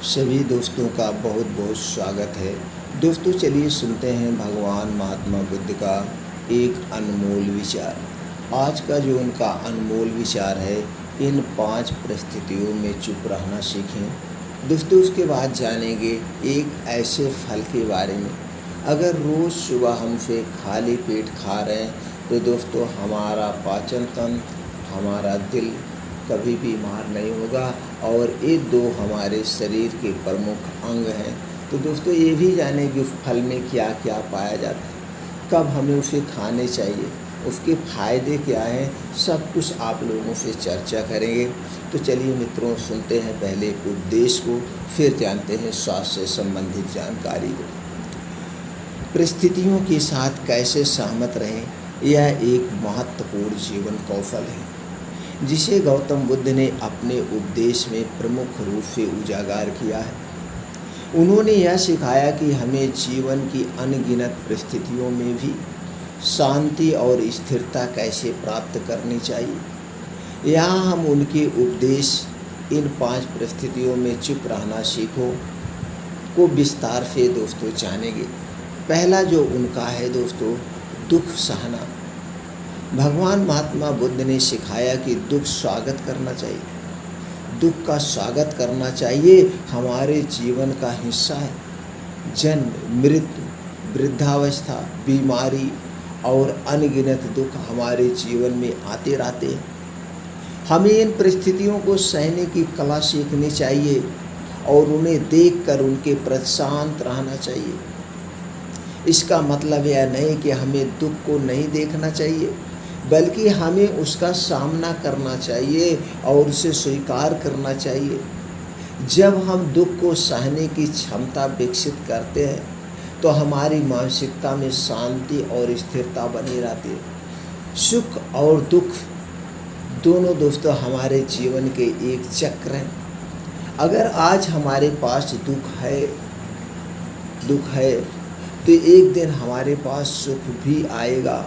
सभी दोस्तों का बहुत बहुत स्वागत है। दोस्तों चलिए सुनते हैं भगवान महात्मा बुद्ध का एक अनमोल विचार। आज का जो उनका अनमोल विचार है, इन 5 परिस्थितियों में चुप रहना सीखें। दोस्तों उसके बाद जानेंगे एक ऐसे फल के बारे में, अगर रोज़ सुबह हम उसे खाली पेट खा रहे हैं तो दोस्तों हमारा पाचन तंत्र, हमारा दिल कभी बीमार नहीं होगा और ये 2 हमारे शरीर के प्रमुख अंग हैं। तो दोस्तों ये भी जानें कि उस फल में क्या क्या पाया जाता है, कब हमें उसे खाने चाहिए, उसके फ़ायदे क्या हैं, सब कुछ आप लोगों से चर्चा करेंगे। तो चलिए मित्रों सुनते हैं पहले उपदेश को, फिर जानते हैं स्वास्थ्य से संबंधित जानकारी को। परिस्थितियों के साथ कैसे सहमत रहें, यह एक महत्वपूर्ण जीवन कौशल है जिसे गौतम बुद्ध ने अपने उपदेश में प्रमुख रूप से उजागर किया है। उन्होंने यह सिखाया कि हमें जीवन की अनगिनत परिस्थितियों में भी शांति और स्थिरता कैसे प्राप्त करनी चाहिए। यहाँ हम उनके उपदेश इन 5 परिस्थितियों में चुप रहना सीखो को विस्तार से दोस्तों जानेंगे। पहला जो उनका है दोस्तों, दुख सहना। भगवान महात्मा बुद्ध ने सिखाया कि दुख स्वागत करना चाहिए, दुख का स्वागत करना चाहिए, हमारे जीवन का हिस्सा है। जन्म, मृत्यु, वृद्धावस्था, बीमारी और अनगिनत दुख हमारे जीवन में आते रहते हैं। हमें इन परिस्थितियों को सहने की कला सीखनी चाहिए और उन्हें देखकर उनके प्रति शांत रहना चाहिए। इसका मतलब यह नहीं कि हमें दुख को नहीं देखना चाहिए, बल्कि हमें उसका सामना करना चाहिए और उसे स्वीकार करना चाहिए। जब हम दुख को सहने की क्षमता विकसित करते हैं तो हमारी मानसिकता में शांति और स्थिरता बनी रहती है। सुख और दुख दोनों दोस्तों हमारे जीवन के एक चक्र हैं। अगर आज हमारे पास दुख है तो एक दिन हमारे पास सुख भी आएगा।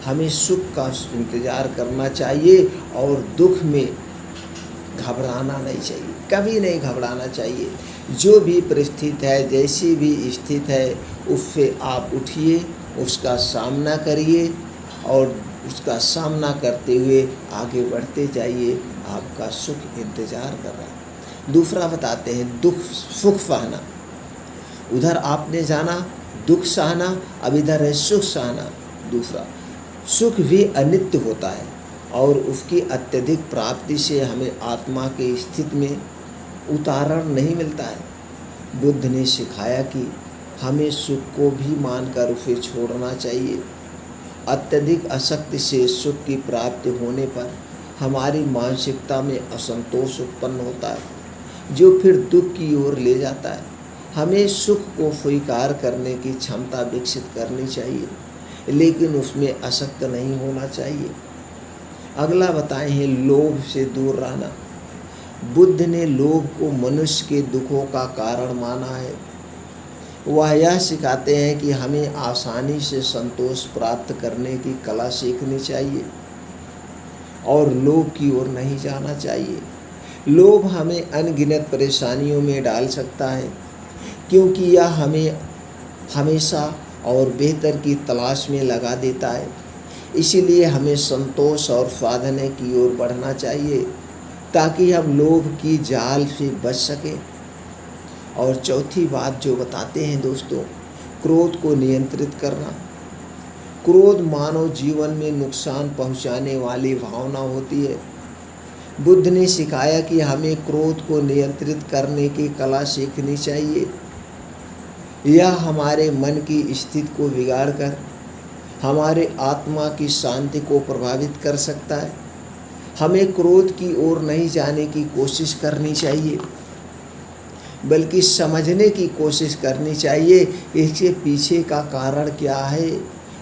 हमें सुख का इंतज़ार करना चाहिए और दुख में घबराना नहीं चाहिए, कभी नहीं घबराना चाहिए। जो भी परिस्थिति है, जैसी भी स्थिति है, उससे आप उठिए, उसका सामना करिए और उसका सामना करते हुए आगे बढ़ते जाइए। आपका सुख इंतज़ार कर रहा है। दूसरा बताते हैं सुख सहना। उधर आपने जाना दुख सहना, अब इधर है सुख सहना। दूसरा, सुख भी अनित्य होता है और उसकी अत्यधिक प्राप्ति से हमें आत्मा के स्थिति में उतारण नहीं मिलता है। बुद्ध ने सिखाया कि हमें सुख को भी मानकर उसे छोड़ना चाहिए। अत्यधिक आसक्ति से सुख की प्राप्ति होने पर हमारी मानसिकता में असंतोष उत्पन्न होता है, जो फिर दुख की ओर ले जाता है। हमें सुख को स्वीकार करने की क्षमता विकसित करनी चाहिए, लेकिन उसमें आसक्त नहीं होना चाहिए। अगला बताए हैं लोभ से दूर रहना। बुद्ध ने लोभ को मनुष्य के दुखों का कारण माना है। वह यह सिखाते हैं कि हमें आसानी से संतोष प्राप्त करने की कला सीखनी चाहिए और लोभ की ओर नहीं जाना चाहिए। लोभ हमें अनगिनत परेशानियों में डाल सकता है, क्योंकि यह हमें हमेशा और बेहतर की तलाश में लगा देता है। इसीलिए हमें संतोष और साधने की ओर बढ़ना चाहिए ताकि हम लोभ की जाल से बच सकें। और चौथी बात जो बताते हैं दोस्तों, क्रोध को नियंत्रित करना। क्रोध मानव जीवन में नुकसान पहुंचाने वाली भावना होती है। बुद्ध ने सिखाया कि हमें क्रोध को नियंत्रित करने की कला सीखनी चाहिए। यह हमारे मन की स्थिति को बिगाड़कर हमारे आत्मा की शांति को प्रभावित कर सकता है। हमें क्रोध की ओर नहीं जाने की कोशिश करनी चाहिए, बल्कि समझने की कोशिश करनी चाहिए इसके पीछे का कारण क्या है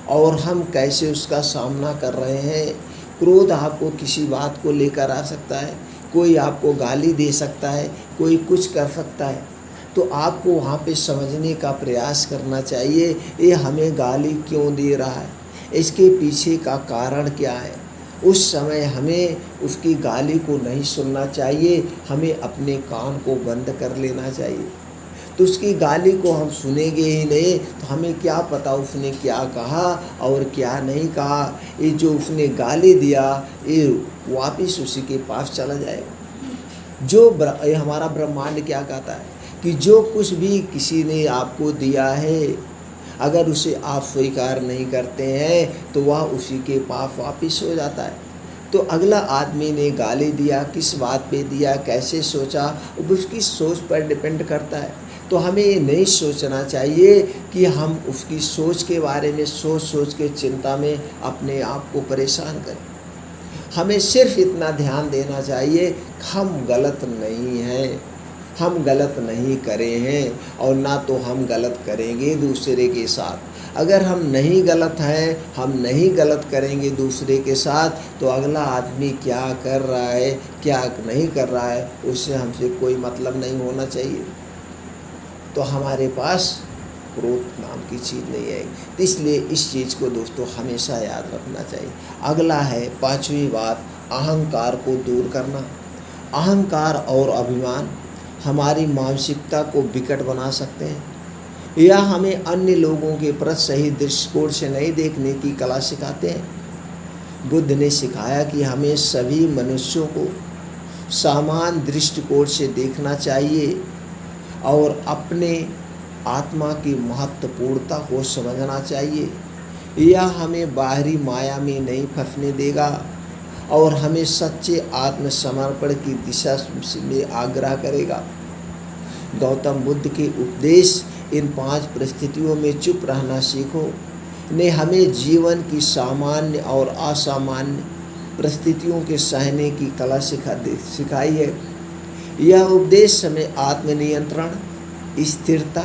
और हम कैसे उसका सामना कर रहे हैं। क्रोध आपको किसी बात को लेकर आ सकता है, कोई आपको गाली दे सकता है, कोई कुछ कर सकता है, तो आपको वहाँ पे समझने का प्रयास करना चाहिए, ये हमें गाली क्यों दे रहा है, इसके पीछे का कारण क्या है। उस समय हमें उसकी गाली को नहीं सुनना चाहिए, हमें अपने कान को बंद कर लेना चाहिए। तो उसकी गाली को हम सुनेंगे ही नहीं तो हमें क्या पता उसने क्या कहा और क्या नहीं कहा। ये जो उसने गाली दिया ये वापिस उसी के पास चला जाएगा। ये हमारा ब्रह्मांड क्या कहता है कि जो कुछ भी किसी ने आपको दिया है, अगर उसे आप स्वीकार नहीं करते हैं तो वह उसी के पास वापिस हो जाता है। तो अगला आदमी ने गाली दिया, किस बात पे दिया, कैसे सोचा, उसकी सोच पर डिपेंड करता है। तो हमें ये नहीं सोचना चाहिए कि हम उसकी सोच के बारे में सोच के चिंता में अपने आप को परेशान करें। हमें सिर्फ इतना ध्यान देना चाहिए हम गलत नहीं हैं, हम गलत नहीं करे हैं और ना तो हम गलत करेंगे दूसरे के साथ। अगर हम नहीं गलत हैं, हम नहीं गलत करेंगे दूसरे के साथ, तो अगला आदमी क्या कर रहा है क्या नहीं कर रहा है उससे हमसे कोई मतलब नहीं होना चाहिए। तो हमारे पास क्रोध नाम की चीज़ नहीं है। तो इसलिए इस चीज़ को दोस्तों हमेशा याद रखना चाहिए। अगला है पांचवी बात, अहंकार को दूर करना। अहंकार और अभिमान हमारी मानसिकता को विकट बना सकते हैं या हमें अन्य लोगों के प्रति सही दृष्टिकोण से नहीं देखने की कला सिखाते हैं। बुद्ध ने सिखाया कि हमें सभी मनुष्यों को समान दृष्टिकोण से देखना चाहिए और अपने आत्मा की महत्वपूर्णता को समझना चाहिए। यह हमें बाहरी माया में नहीं फंसने देगा और हमें सच्चे आत्मसमर्पण की दिशा में आग्रह करेगा। गौतम बुद्ध के उपदेश इन 5 परिस्थितियों में चुप रहना सीखो ने हमें जीवन की सामान्य और असामान्य परिस्थितियों के सहने की कला सिखाई है। यह उपदेश हमें आत्मनियंत्रण, स्थिरता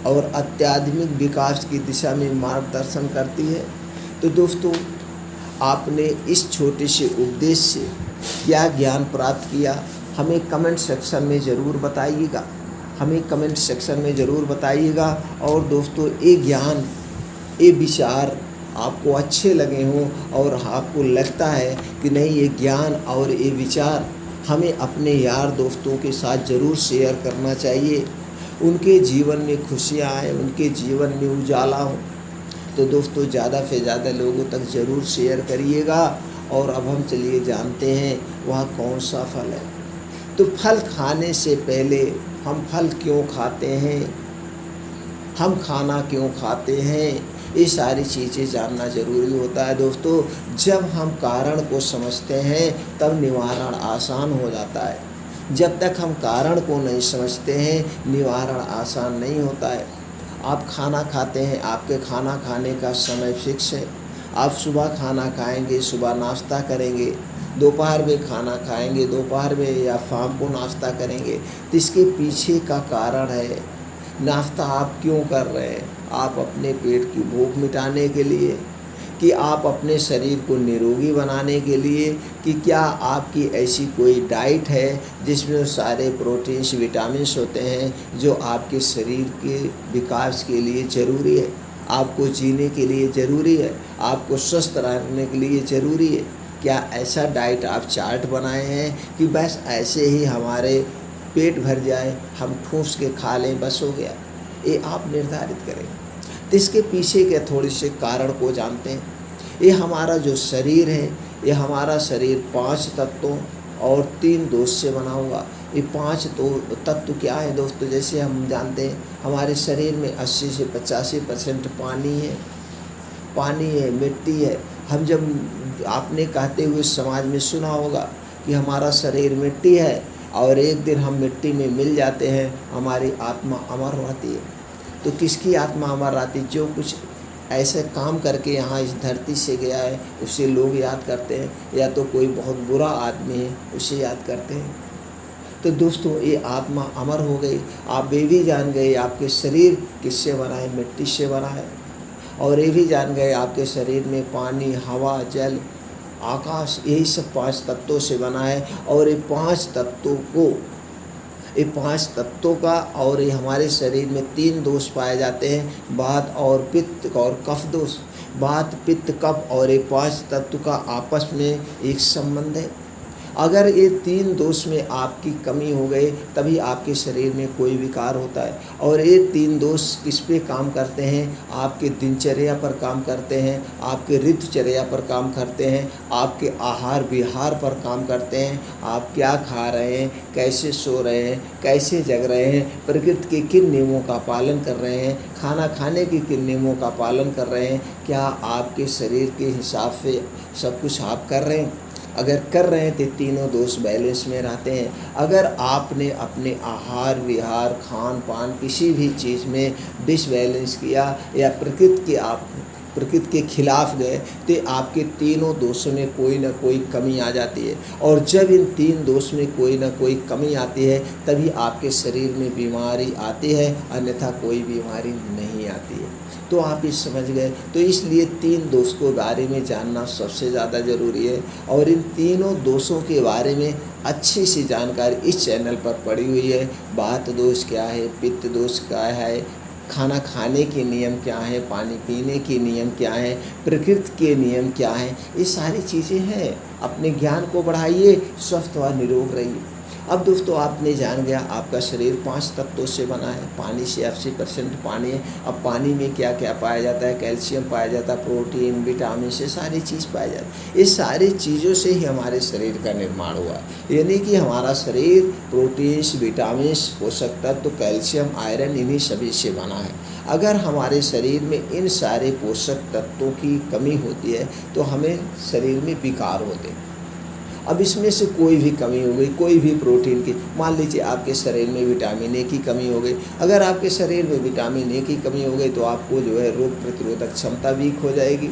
और आध्यात्मिक विकास की दिशा में मार्गदर्शन करती है। तो दोस्तों आपने इस छोटे से उपदेश से क्या ज्ञान प्राप्त किया हमें कमेंट सेक्शन में ज़रूर बताइएगा, हमें कमेंट सेक्शन में ज़रूर बताइएगा। और दोस्तों ये ज्ञान ये विचार आपको अच्छे लगे हों और आपको लगता है कि नहीं ये ज्ञान और ये विचार हमें अपने यार दोस्तों के साथ ज़रूर शेयर करना चाहिए, उनके जीवन में खुशियाँ आए, उनके जीवन में उजाला हो। तो दोस्तों ज़्यादा से ज़्यादा लोगों तक ज़रूर शेयर करिएगा। और अब हम चलिए जानते हैं वह कौन सा फल है। तो फल खाने से पहले हम फल क्यों खाते हैं, हम खाना क्यों खाते हैं, ये सारी चीज़ें जानना ज़रूरी होता है। दोस्तों जब हम कारण को समझते हैं तब निवारण आसान हो जाता है। जब तक हम कारण को नहीं समझते हैं निवारण आसान नहीं होता है। आप खाना खाते हैं, आपके खाना खाने का समय फिक्स है। आप सुबह खाना खाएंगे, सुबह नाश्ता करेंगे, दोपहर में खाना खाएंगे, दोपहर में या शाम को नाश्ता करेंगे। तो इसके पीछे का कारण है नाश्ता आप क्यों कर रहे हैं, आप अपने पेट की भूख मिटाने के लिए कि आप अपने शरीर को निरोगी बनाने के लिए, कि क्या आपकी ऐसी कोई डाइट है जिसमें सारे प्रोटीन्स विटामिन्स होते हैं जो आपके शरीर के विकास के लिए ज़रूरी है, आपको जीने के लिए ज़रूरी है, आपको स्वस्थ रहने के लिए ज़रूरी है। क्या ऐसा डाइट आप चार्ट बनाए हैं कि बस ऐसे ही हमारे पेट भर जाए, हम ठूस के खा लें बस हो गया, ये आप निर्धारित करें। तो इसके पीछे के थोड़े से कारण को जानते हैं। ये हमारा जो शरीर है, ये हमारा शरीर 5 तत्वों और 3 दोष से बना हुआ। ये 5 तत्व क्या है दोस्तों, जैसे हम जानते हैं हमारे शरीर में 80 से 85% पानी है, पानी है, मिट्टी है। हम जब आपने कहते हुए समाज में सुना होगा कि हमारा शरीर मिट्टी है और एक दिन हम मिट्टी में मिल जाते हैं, हमारी आत्मा अमर रहती है। तो किसकी आत्मा अमर रहती, जो कुछ ऐसे काम करके यहाँ इस धरती से गया है उसे लोग याद करते हैं, या तो कोई बहुत बुरा आदमी है उसे याद करते हैं। तो दोस्तों ये आत्मा अमर हो गई। आप ये भी जान गए आपके शरीर किससे बना है, मिट्टी से बना है। और ये भी जान गए आपके शरीर में पानी, हवा, जल, आकाश, यही सब 5 तत्वों से बना है। और ये 5 तत्वों का और ये हमारे शरीर में 3 दोष पाए जाते हैं, वात और पित्त और कफ दोष। वात पित्त कफ और ये 5 तत्व का आपस में एक संबंध है। अगर ये 3 दोष में आपकी कमी हो गई तभी आपके शरीर में कोई विकार होता है। और ये 3 दोष किस पे काम करते हैं? आपके दिनचर्या पर काम करते हैं, आपके ऋतुचर्या पर काम करते हैं, आपके आहार विहार पर काम करते हैं। आप क्या खा रहे हैं, कैसे सो रहे हैं, कैसे जग रहे हैं, प्रकृति के किन नियमों का पालन कर रहे हैं, खाना खाने के किन नियमों का पालन कर रहे हैं, क्या आपके शरीर के हिसाब से सब कुछ आप कर रहे हैं? अगर कर रहे हैं तो तीनों दोष बैलेंस में रहते हैं। अगर आपने अपने आहार विहार खान पान किसी भी चीज़ में डिसबैलेंस किया या प्रकृति के खिलाफ गए तो आपके तीनों दोषों में कोई ना कोई कमी आ जाती है। और जब इन 3 दोष में कोई ना कोई कमी आती है तभी आपके शरीर में बीमारी आती है, अन्यथा कोई बीमारी नहीं आती है। तो आप ये समझ गए। तो इसलिए 3 दोष के बारे में जानना सबसे ज़्यादा ज़रूरी है। और इन तीनों दोषों के बारे में अच्छी सी जानकारी इस चैनल पर पड़ी हुई है। वात दोष क्या है, पित्त दोष क्या है, खाना खाने के नियम क्या हैं, पानी पीने के नियम क्या हैं, प्रकृति के नियम क्या हैं, ये सारी चीज़ें हैं। अपने ज्ञान को बढ़ाइए, स्वस्थ व निरोग रहिए। अब दोस्तों आपने जान गया आपका शरीर 5 तत्वों से बना है। पानी से 80% पानी है। अब पानी में क्या क्या पाया जाता है? कैल्शियम पाया जाता है, प्रोटीन, विटामिन से सारी चीज़ पाई जाती है। इस सारी चीज़ों से ही हमारे शरीर का निर्माण हुआ है। यानी कि हमारा शरीर प्रोटीन, विटामिन, पोषक तत्व, कैल्शियम, आयरन इन्हीं सभी से बना है। अगर हमारे शरीर में इन सारे पोषक तत्वों की कमी होती है तो हमें शरीर में विकार होते हैं। अब इसमें से कोई भी कमी हो गई, कोई भी प्रोटीन की, मान लीजिए आपके शरीर में विटामिन ए की कमी हो गई। अगर आपके शरीर में विटामिन ए की कमी हो गई तो आपको जो है रोग प्रतिरोधक क्षमता वीक हो जाएगी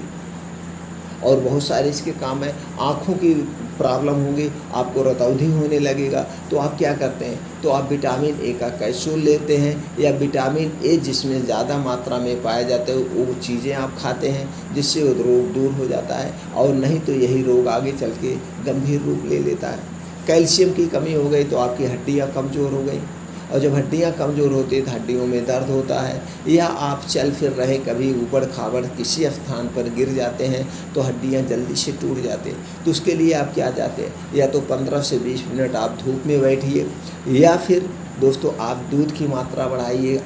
और बहुत सारे इसके काम है। आँखों की प्रॉब्लम होगी, आपको रतौंधी होने लगेगा। तो आप क्या करते हैं? तो आप विटामिन ए का कैप्सूल लेते हैं या विटामिन ए जिसमें ज़्यादा मात्रा में पाया जाता है वो चीज़ें आप खाते हैं, जिससे वो रोग दूर हो जाता है। और नहीं तो यही रोग आगे चल के गंभीर रूप ले लेता है। कैल्शियम की कमी हो गई तो आपकी हड्डियाँ कमज़ोर हो गई, और जब हड्डियाँ कमज़ोर होती है तो हड्डियों में दर्द होता है। या आप चल फिर रहे कभी ऊबड़ खाबड़ किसी स्थान पर गिर जाते हैं तो हड्डियाँ जल्दी से टूट जाते हैं। तो उसके लिए आप क्या जाते हैं? या तो 15 से 20 मिनट आप धूप में बैठिए, या फिर दोस्तों आप दूध की मात्रा बढ़ाइए,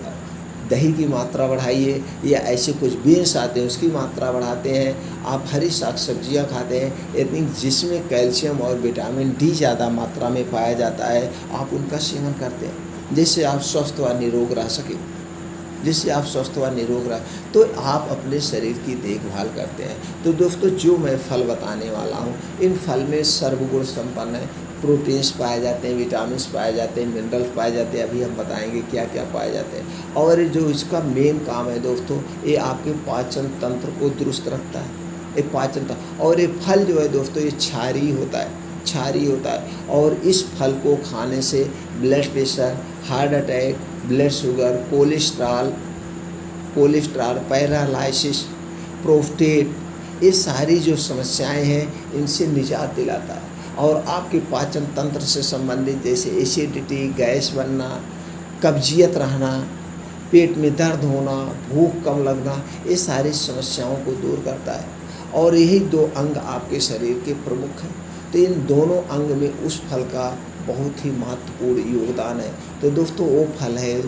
दही की मात्रा बढ़ाइए, या ऐसे कुछ बीन्स आते हैं उसकी मात्रा बढ़ाते हैं। आप हरी साग सब्जियाँ खाते हैं यानी जिसमें कैल्शियम और विटामिन डी ज़्यादा मात्रा में पाया जाता है, आप उनका सेवन करते हैं, जिससे आप स्वस्थ व निरोग रह सकें। तो आप अपने शरीर की देखभाल करते हैं। तो दोस्तों जो मैं फल बताने वाला हूँ, इन फल में सर्वगुण संपन्न है। प्रोटीन्स पाए जाते हैं, विटामिन्स पाए जाते हैं, मिनरल्स पाए जाते हैं। अभी हम बताएंगे क्या क्या पाए जाते हैं। और जो इसका मेन काम है दोस्तों, ये आपके पाचन तंत्र को दुरुस्त रखता है। ये पाचन तंत्र, और ये फल जो है दोस्तों ये क्षारीय होता है। और इस फल को खाने से blood pressure, heart attack, blood sugar, cholesterol, paralysis, prostate, ये सारी जो समस्याएं हैं इनसे निजात दिलाता है। और आपके पाचन तंत्र से संबंधित जैसे एसिडिटी, गैस बनना, कब्जियत रहना, पेट में दर्द होना, भूख कम लगना, ये सारी समस्याओं को दूर करता है। और यही 2 अंग आपके शरीर के प्रमुख हैं। तो इन दोनों अंग में उस फल का बहुत ही महत्वपूर्ण योगदान है। तो दोस्तों वो फल है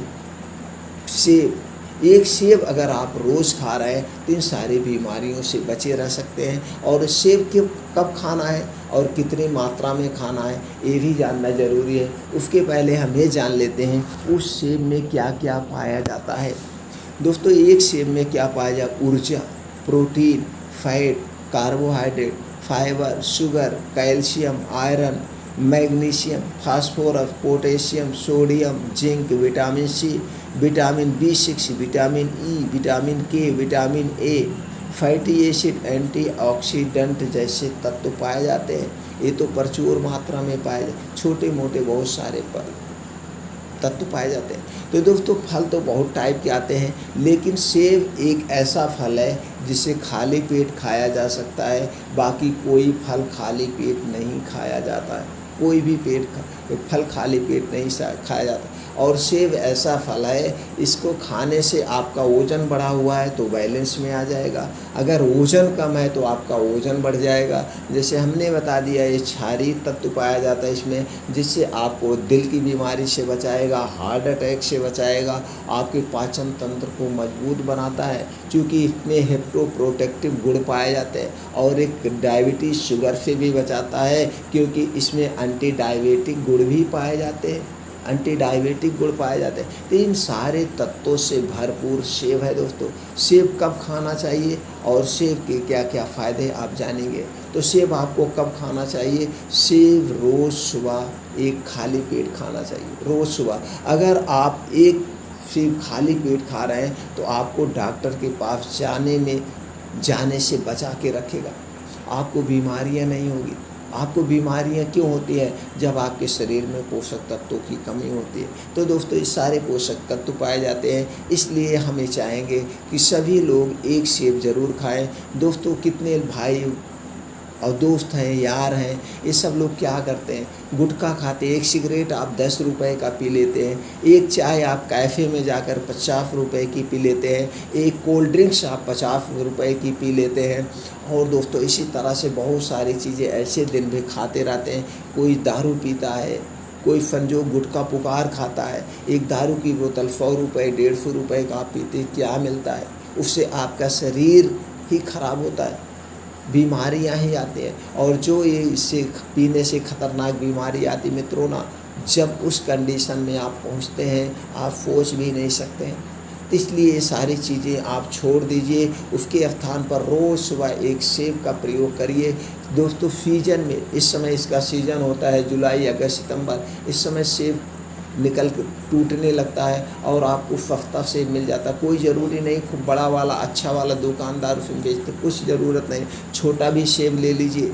सेब। एक सेब अगर आप रोज़ खा रहे हैं तो इन सारी बीमारियों से बचे रह सकते हैं। और सेब कब खाना है और कितनी मात्रा में खाना है ये भी जानना ज़रूरी है। उसके पहले हम ये जान लेते हैं उस सेब में क्या क्या पाया जाता है। दोस्तों एक सेब में क्या पाया जाता? ऊर्जा, protein, fat, carbohydrate, fibre, sugar, calcium, iron, magnesium, phosphorus, potassium, sodium, zinc, vitamin C, vitamin B6, vitamin E, vitamin K, vitamin A, fatty acid, antioxidant जैसे तत्व पाए जाते हैं। ये तो प्रचुर मात्रा में पाए जाते, छोटे मोटे बहुत सारे तत्व पाए जाते हैं। तो दोस्तों फल तो बहुत टाइप के आते हैं, लेकिन सेब एक ऐसा फल है जिसे खाली पेट खाया जा सकता है। बाकी कोई फल खाली पेट नहीं खाया जाता है। कोई भी फल खाली पेट नहीं खाया जाता। और सेब ऐसा फल है, इसको खाने से आपका वज़न बढ़ा हुआ है तो बैलेंस में आ जाएगा, अगर वज़न कम है तो आपका वज़न बढ़ जाएगा। जैसे हमने बता दिया, ये क्षारीय तत्व पाया जाता है इसमें, जिससे आपको दिल की बीमारी से बचाएगा, हार्ट अटैक से बचाएगा, आपके पाचन तंत्र को मजबूत बनाता है, क्योंकि इसमें हेप्टोप्रोटेक्टिव गुण पाए जाते हैं। और एक डायबिटीज़ शुगर से भी बचाता है, क्योंकि इसमें एंटी डायबिटिक गुण भी पाए जाते हैं, एंटी डायबिटिक गुण पाए जाते हैं। तो इन सारे तत्वों से भरपूर सेब है दोस्तों। सेब कब खाना चाहिए और सेब के क्या क्या फ़ायदे आप जानेंगे। तो सेब आपको कब खाना चाहिए? सेब रोज़ सुबह एक खाली पेट खाना चाहिए, रोज़ सुबह। अगर आप एक सेब खाली पेट खा रहे हैं तो आपको डॉक्टर के पास जाने से बचा के रखेगा, आपको बीमारियां नहीं होगी। आपको बीमारियां क्यों होती है? जब आपके शरीर में पोषक तत्वों की कमी होती है। तो दोस्तों, ये सारे पोषक तत्व पाए जाते हैं, इसलिए हमें चाहेंगे कि सभी लोग एक सेब ज़रूर खाएं। दोस्तों, कितने भाई और दोस्त हैं, यार हैं, ये सब लोग क्या करते हैं? गुटखा खाते हैं। एक सिगरेट आप 10 रुपए का पी लेते हैं, एक चाय आप कैफ़े में जाकर 50 रुपए की पी लेते हैं, एक कोल्ड ड्रिंक्स आप 50 रुपए की पी लेते हैं। और दोस्तों, इसी तरह से बहुत सारी चीज़ें ऐसे दिन भर खाते रहते हैं। कोई दारू पीता है, कोई संजोग गुटखा पुकार खाता है, एक दारू की बोतल 100 रुपये 150 रुपये का आप पीते, क्या मिलता है? उससे आपका शरीर ही खराब होता है, बीमारियां ही आती हैं। और जो ये इससे पीने से खतरनाक बीमारी आती मित्रों ना, जब उस कंडीशन में आप पहुंचते हैं, आप सोच भी नहीं सकते हैं। इसलिए ये सारी चीज़ें आप छोड़ दीजिए, उसके स्थान पर रोज़ सुबह एक सेब का प्रयोग करिए। दोस्तों, सीजन में, इस समय इसका सीज़न होता है जुलाई अगस्त सितंबर, इस समय सेब निकल कर टूटने लगता है और आपको सस्ता सेब मिल जाता है। कोई ज़रूरी नहीं खूब बड़ा वाला अच्छा वाला दुकानदार उसमें बेचते, कुछ ज़रूरत नहीं, छोटा भी सेब ले लीजिए,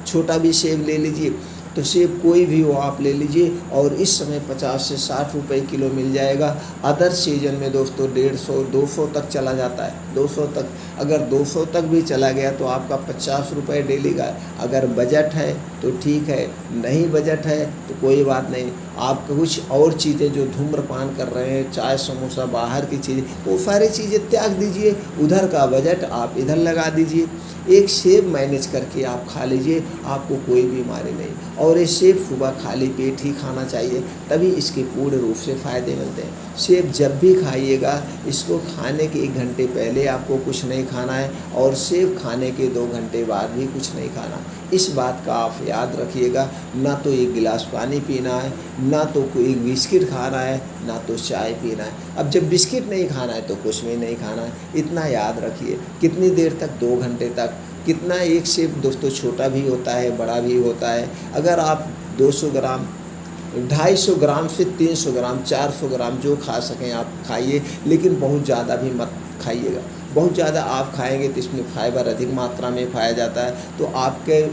छोटा भी सेब ले लीजिए। तो सेब कोई भी हो आप ले लीजिए, और इस समय 50 से 60 रुपए किलो मिल जाएगा। अदर सीजन में दोस्तों 150 200 तक चला जाता है, 200 तक। अगर 200 तक भी चला गया तो आपका 50 रुपये डेली का। अगर बजट है तो ठीक है, नहीं बजट है तो कोई बात नहीं। आप कुछ और चीज़ें जो धूम्रपान कर रहे हैं, चाय समोसा बाहर की चीज़ें, वो सारी चीज़ें त्याग दीजिए, उधर का बजट आप इधर लगा दीजिए। एक सेब मैनेज करके आप खा लीजिए, आपको कोई बीमारी नहीं। और ये सेब सुबह खाली पेट ही खाना चाहिए, तभी इसके पूर्ण रूप से फ़ायदे मिलते हैं। सेब जब भी खाइएगा, इसको खाने के 1 घंटे पहले आपको कुछ नहीं खाना है, और सेब खाने के 2 घंटे बाद भी कुछ नहीं खाना। इस बात का आप याद रखिएगा। ना तो 1 गिलास पानी पीना है, ना तो कोई बिस्किट खाना है, ना तो चाय पीना है। अब जब बिस्किट नहीं खाना है तो कुछ भी नहीं खाना है, इतना याद रखिए। कितनी देर तक? 2 घंटे तक। कितना? एक सेब दोस्तों छोटा भी होता है, बड़ा भी होता है। अगर आप 200 ग्राम, 250 ग्राम से 300 ग्राम, 400 ग्राम जो खा सकें आप खाइए, लेकिन बहुत ज़्यादा भी मत खाइएगा। बहुत ज़्यादा आप खाएंगे तो इसमें फाइबर अधिक मात्रा में पाया जाता है, तो आपके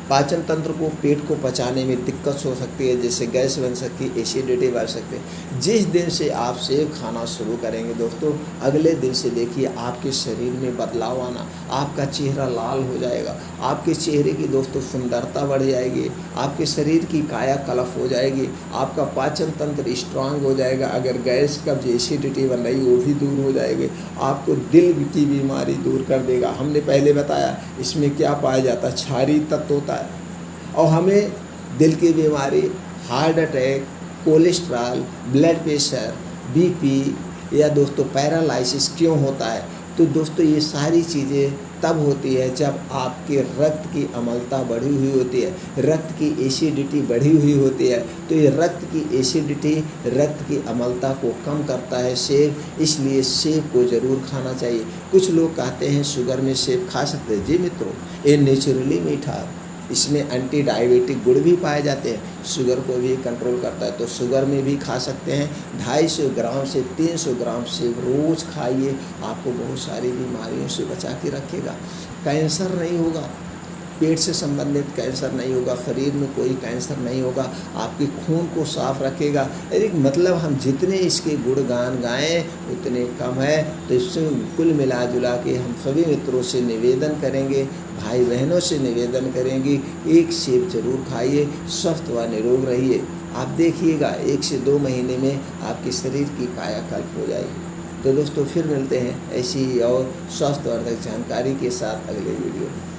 पाचन तंत्र को, पेट को पचाने में दिक्कत हो सकती है, जैसे गैस बन सकती है, एसिडिटी बढ़ सकती है। जिस दिन से आप सेब खाना शुरू करेंगे दोस्तों, अगले दिन से देखिए आपके शरीर में बदलाव आना, आपका चेहरा लाल हो जाएगा, आपके चेहरे की दोस्तों सुंदरता बढ़ जाएगी, आपके शरीर की कायाकल्प हो जाएगी, आपका पाचन तंत्र स्ट्रांग हो जाएगा। अगर गैस कब्ज एसिडिटी बन रही वो भी दूर हो जाएगी, आपको दिल की बीमारी दूर कर देगा। हमने पहले बताया इसमें क्या पाया जाता है, क्षारीय तत्व होता है। और हमें दिल की बीमारी, heart attack, cholesterol, blood pressure, BP या दोस्तों पैरालिसिस क्यों होता है? तो दोस्तों, ये सारी चीज़ें तब होती है जब आपके रक्त की अम्लता बढ़ी हुई होती है, रक्त की एसिडिटी बढ़ी हुई होती है। तो ये रक्त की एसिडिटी, रक्त की अम्लता को कम करता है सेब, इसलिए सेब को ज़रूर खाना चाहिए। कुछ लोग कहते हैं शुगर में सेब खा सकते हैं। जी मित्रों, ये नेचुरली मीठा है, इसमें एंटी डायबिटिक गुण भी पाए जाते हैं, शुगर को भी कंट्रोल करता है, तो शुगर में भी खा सकते हैं। 250 ग्राम से 300 ग्राम सेब रोज़ खाइए, आपको बहुत सारी बीमारियों से बचा के रखेगा। कैंसर नहीं होगा, पेट से संबंधित कैंसर नहीं होगा, शरीर में कोई कैंसर नहीं होगा, आपके खून को साफ रखेगा। यानी मतलब हम जितने इसके गुणगान गाएँ उतने कम है। तो इससे कुल मिला जुला के हम सभी मित्रों से निवेदन करेंगे, भाई बहनों से निवेदन करेंगे, एक सेब जरूर खाइए, स्वस्थ व निरोग रहिए। आप देखिएगा 1 से 2 महीने में आपके शरीर की कायाकल्प हो जाएगी। तो दोस्तों फिर मिलते हैं ऐसी ही और स्वास्थ्यवर्धक जानकारी के साथ अगले वीडियो में।